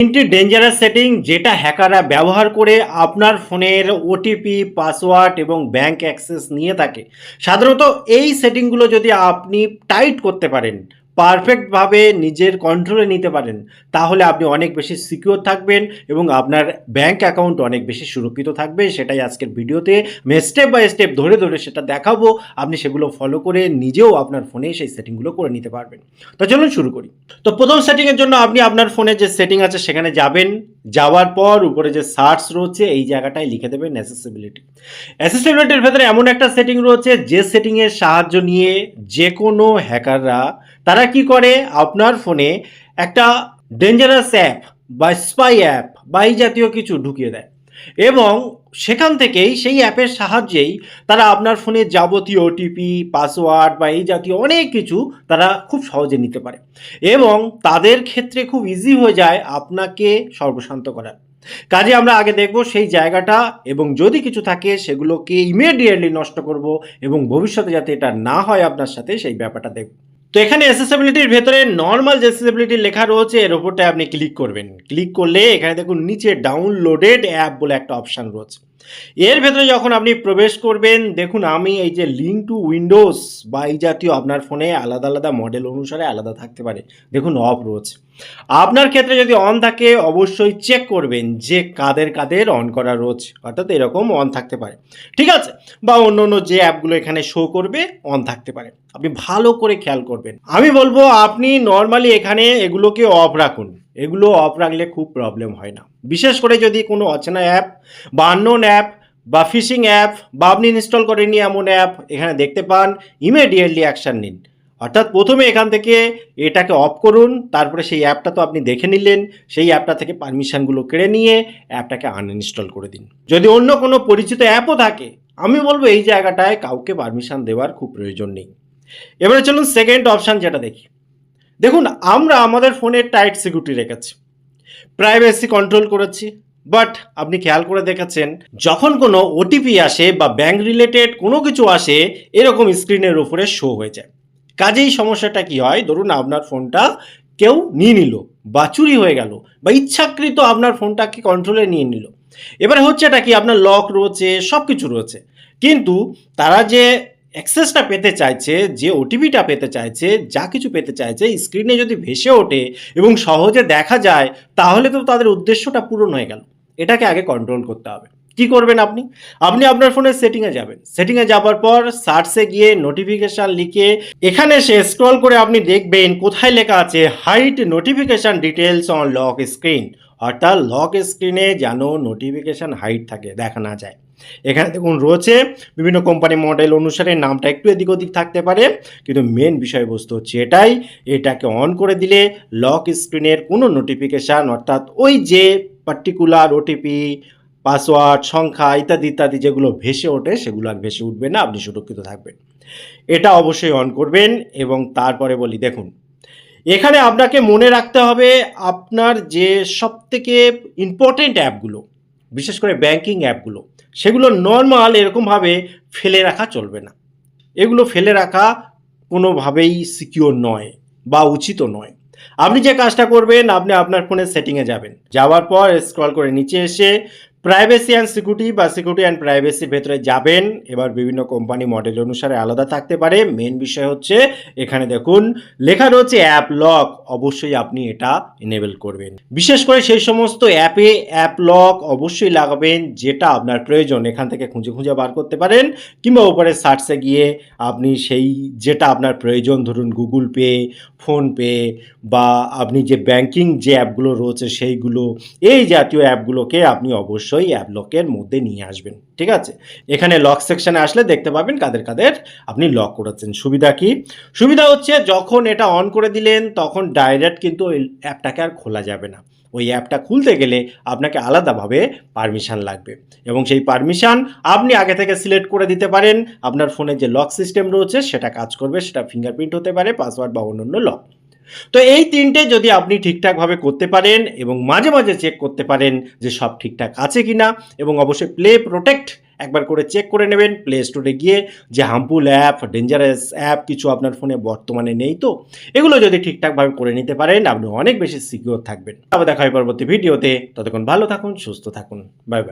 তিনটি dangerous setting যেটা হ্যাকাররা ব্যবহার করে আপনার ফোনের ওটিপি, পাসওয়ার্ড এবং ব্যাংক অ্যাক্সেস নিয়ে থাকে। সাধারণত এই সেটিংগুলো যদি আপনি টাইট করতে পারেন, পারফেক্টভাবে নিজের কন্ট্রোলে নিতে পারেন, তাহলে আপনি অনেক বেশি সিকিউর থাকবেন এবং আপনার ব্যাংক অ্যাকাউন্ট অনেক বেশি সুরক্ষিত থাকবে। সেটাই আজকের ভিডিওতে আমি স্টেপ বাই স্টেপ ধরে ধরে সেটা দেখাবো। আপনি সেগুলো ফলো করে নিজেও আপনার ফোনে সেই সেটিংগুলো করে নিতে পারবেন। তো চলুন শুরু করি। তো প্রথম সেটিংয়ের জন্য আপনি আপনার ফোনে যে সেটিং আছে সেখানে যাবেন। যাওয়ার পর উপরে যে সার্চ রয়েছে এই জায়গাটায় লিখে দেবেন অ্যাসেসিবিলিটি। অ্যাসেসিবিলিটির ভেতরে এমন একটা সেটিং রয়েছে যে সেটিংয়ের সাহায্য নিয়ে যে কোনো হ্যাকাররা তারা কি করে আপনার ফোনে একটা ডেঞ্জারাস অ্যাপ বা স্পাই অ্যাপ বা এই জাতীয় কিছু ঢুকিয়ে দেয় এবং সেখান থেকেই সেই অ্যাপের সাহায্যেই তারা আপনার ফোনে যাবতীয় ওটিপি, পাসওয়ার্ড বা এই জাতীয় অনেক কিছু তারা খুব সহজে নিতে পারে এবং তাদের ক্ষেত্রে খুব ইজি হয়ে যায় আপনাকে সর্বশান্ত করার। কাজে আমরা আগে দেখব সেই জায়গাটা এবং যদি কিছু থাকে সেগুলোকে ইমিডিয়েটলি নষ্ট করব এবং ভবিষ্যতে যাতে এটা না হয় আপনার সাথে সেই ব্যাপারটা দেখব। তো এখানে অ্যাসেসিবিলিটির ভেতরে নর্মাল যে অ্যাসেসিবিলিটি লেখা রয়েছে এর উপরটা আপনি ক্লিক করবেন। ক্লিক করলে এখানে দেখুন নিচে ডাউনলোডেড অ্যাপ বলে একটা অপশান রয়েছে। এর ভেতরে যখন আপনি প্রবেশ করবেন দেখুন আমি এই যে লিঙ্ক টু উইন্ডোজ বা এই জাতীয় আপনার ফোনে আলাদা আলাদা মডেল অনুসারে আলাদা থাকতে পারে, দেখুন অফ রয়েছে। আপনার ক্ষেত্রে যদি অন থাকে অবশ্যই চেক করবেন যে কাদের কাদের অন করা রয়েছে, অর্থাৎ এরকম অন থাকতে পারে, ঠিক আছে, বা অন্য অন্য যে অ্যাপগুলো এখানে শো করবে অন থাকতে পারে। আপনি ভালো করে খেয়াল করবেন। আমি বলবো আপনি নর্মালি এখানে এগুলোকে অফ রাখুন। এগুলো অফ রাখলে খুব প্রবলেম হয় না, বিশেষ করে যদি কোনো অচেনা অ্যাপ বা আননোন অ্যাপ বা ফিশিং অ্যাপ বা আপনি ইনস্টল করেননি এমন অ্যাপ এখানে দেখতে পান, ইমিডিয়েটলি অ্যাকশান নিন। অর্থাৎ প্রথমে এখান থেকে এটাকে অফ করুন, তারপরে সেই অ্যাপটা তো আপনি দেখে নিলেন, সেই অ্যাপটা থেকে পারমিশনগুলো কেড়ে নিয়ে অ্যাপটাকে আনইনস্টল করে দিন। যদি অন্য কোনো পরিচিত অ্যাপও থাকে আমি বলবো এই জায়গাটায় কাউকে পারমিশন দেওয়ার খুব প্রয়োজন নেই। এবারে চলুন সেকেন্ড অপশান যেটা দেখি। দেখুন আমরা আমাদের ফোনের টাইট সিকিউরিটি রেখেছি, প্রাইভেসি কন্ট্রোল করেছি, বাট আপনি খেয়াল করে দেখেছেন যখন কোনো ওটিপি আসে বা ব্যাংক রিলেটেড কোনো কিছু আসে এরকম স্ক্রিনের উপরে শো হয়ে যায়। কাজেই সমস্যাটা কি হয়, ধরুন আপনার ফোনটা কেউ নিয়ে নিল বা চুরি হয়ে গেল বা ইচ্ছাকৃত আপনার ফোনটাকে কন্ট্রোলে নিয়ে নিল। এবারে হচ্ছে এটা কি আপনার লক রয়েছে, সব কিছু রয়েছে, কিন্তু তারা যে অ্যাক্সেসটা পেতে চাইছে, যে ওটিপিটা পেতে চাইছে, যা কিছু পেতে চাইছে স্ক্রিনে যদি ভেসে ওঠে এবং সহজে দেখা যায় তাহলে তো তাদের উদ্দেশ্যটা পূরণ হয়ে গেল। এটাকে আগে কন্ট্রোল করতে হবে। কি করবেন আপনি? আপনি আপনার ফোনের সেটিংয়ে যাবেন। সেটিংয়ে যাওয়ার পর সার্চে গিয়ে নোটিফিকেশান লিখে এখানে এসে স্ক্রল করে আপনি দেখবেন কোথায় লেখা আছে hide notification details on lock screen, অর্থাৎ লক স্ক্রিনে যেন নোটিফিকেশান হাইড থাকে, দেখা না যায়। এখানে দেখুন রয়েছে বিভিন্ন কোম্পানি মডেল অনুসারে নামটা একটু এদিক ওদিক থাকতে পারে, কিন্তু মেন বিষয়বস্তু হচ্ছে এটাই। এটাকে অন করে দিলে লক স্ক্রিনের কোনো নোটিফিকেশান, অর্থাৎ ওই যে পার্টিকুলার ওটিপি, পাসওয়ার্ড, সংখ্যা ইত্যাদি ইত্যাদি যেগুলো ভেসে ওঠে সেগুলো আর ভেসে উঠবে না, আপনি সুরক্ষিত থাকবেন। এটা অবশ্যই অন করবেন। এবং তারপরে বলি দেখুন এখানে আপনাকে মনে রাখতে হবে আপনার যে সবথেকে ইম্পর্টেন্ট অ্যাপগুলো, বিশেষ করে ব্যাংকিং অ্যাপগুলো, সেগুলো নর্মাল এরকমভাবে ফেলে রাখা চলবে না। এগুলো ফেলে রাখা কোনোভাবেই সিকিউর নয় বা উচিতও নয়। আপনি যে কাজটা করবেন আপনি আপনার ফোনের সেটিংয়ে যাবেন, যাওয়ার পর স্ক্রল করে নিচে এসে প্রাইভেসি অ্যান্ড সিকিউরিটি বা সিকিউরিটি অ্যান্ড প্রাইভেসির ভেতরে যাবেন। এবার বিভিন্ন কোম্পানি মডেল অনুসারে আলাদা থাকতে পারে। মেন বিষয় হচ্ছে এখানে দেখুন লেখা রয়েছে অ্যাপ লক, অবশ্যই আপনি এটা এনেবল করবেন। বিশেষ করে সেই সমস্ত অ্যাপে অ্যাপ লক অবশ্যই লাগাবেন যেটা আপনার প্রয়োজন, এখান থেকে খুঁজে খুঁজে বার করতে পারেন, কিংবা উপরে সার্চে গিয়ে আপনি সেই যেটা আপনার প্রয়োজন, ধরুন গুগল পে, ফোনপে বা আপনি যে ব্যাংকিং যে অ্যাপগুলো রয়েছে সেইগুলো, এই জাতীয় অ্যাপগুলোকে আপনি অবশ্যই অ্যাপ লকের মধ্যে নিয়ে আসবেন, ঠিক আছে। এখানে লক সেকশনে আসলে দেখতে পাবেন কাদের কাদের আপনি লক করেছেন। সুবিধা কি? সুবিধা হচ্ছে যখন এটা অন করে দিলেন তখন ডাইরেক্ট কিন্তু ওই অ্যাপটাকে আর খোলা যাবে না। ওই অ্যাপটা খুলতে গেলে আপনাকে আলাদাভাবে পারমিশন লাগবে এবং সেই পারমিশন আপনি আগে থেকে সিলেক্ট করে দিতে পারেন। আপনার ফোনে যে লক সিস্টেম রয়েছে সেটা কাজ করবে, সেটা ফিঙ্গারপ্রিন্ট হতে পারে, পাসওয়ার্ড বা অন্যান্য লক। তো এই তিনটে যদি আপনি ঠিকঠাকভাবে করতে পারেন এবং মাঝে মাঝে চেক করতে পারেন যে সব ঠিকঠাক আছে কিনা, এবং অবশ্যই প্লে প্রোটেক্ট একবার করে চেক করে নেবেন প্লে স্টোরে গিয়ে যে হার্মফুল অ্যাপ, ডেঞ্জারাস অ্যাপ কিছু আপনার ফোনে বর্তমানে নেই তো। এগুলো যদি ঠিকঠাকভাবে করে নিতে পারেন আপনি অনেক বেশি সিকিউর থাকবেন। আবার দেখা হয় পরবর্তী ভিডিওতে, ততক্ষণ ভালো থাকুন, সুস্থ থাকুন, বাই বাই।